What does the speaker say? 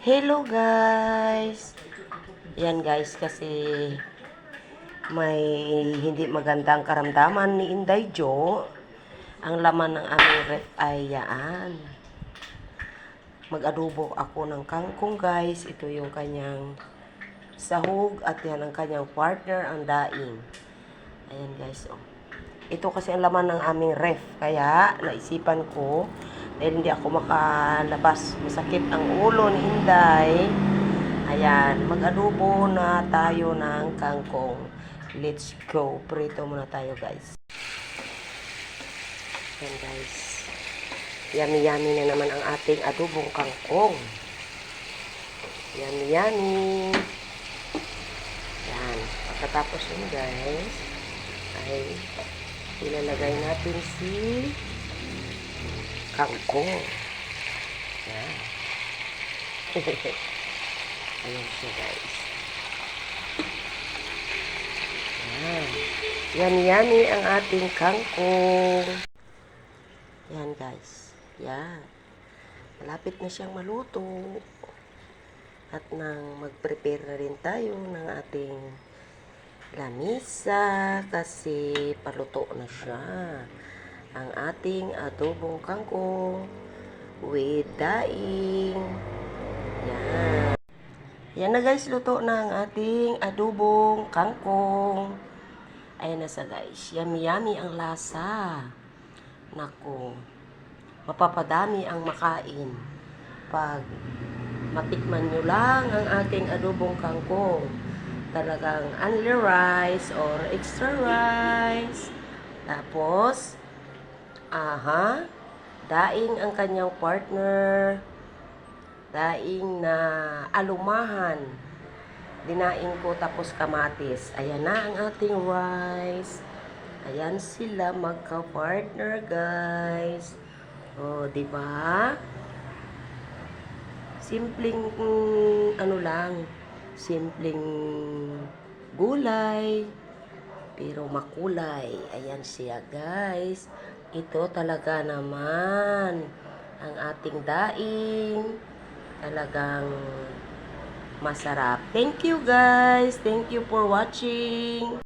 Hello guys! Yan guys, kasi may hindi magandang karamdaman ni Inday Jo. Ang laman ng aming ref ay yan. Mag-adobo ako ng kangkong guys. Ito yung kanyang sahog at yan ang kanyang partner, ang daing. Ayan guys, oh. Ito kasi ang laman ng aming ref. Kaya naisipan ko, dahil hindi ako makalabas, masakit ang ulo ni Inday. Ayan, mag-adobo na tayo ng kangkong. Let's go. Prito muna tayo guys. Ayan guys. Yummy-yummy na naman ang ating adobong kangkong. Yummy-yummy. Ayan. Pagkatapos yun guys, ay ilalagay natin si kangkong. Ayan. Ayan siya guys. Ayan. Yummy-yummy ang ating kangkong. Ayan guys. Ayan. Malapit na siyang maluto. At nang mag-prepare na rin tayo ng ating lamisa kasi paluto na siya. Ang ating adobong kangkong with daing. Yan. Yan na guys, luto na ang ating adobong kangkong. Ayan na sa guys. Yummy-yummy ang lasa. Naku. Mapapadami ang makain pag matikman nyo lang ang ating adobong kangkong. Talagang only rice or extra rice. Tapos, daing ang kanyang partner. Daing na alumahan. Dinaing ko tapos kamatis. Ayan na ang ating rice. Ayan sila magka-partner guys. O, di ba? Simpleng simpleng gulay, pero makulay. Ayan siya guys. Ito talaga naman ang ating daing. Talagang masarap. Thank you guys. Thank you for watching.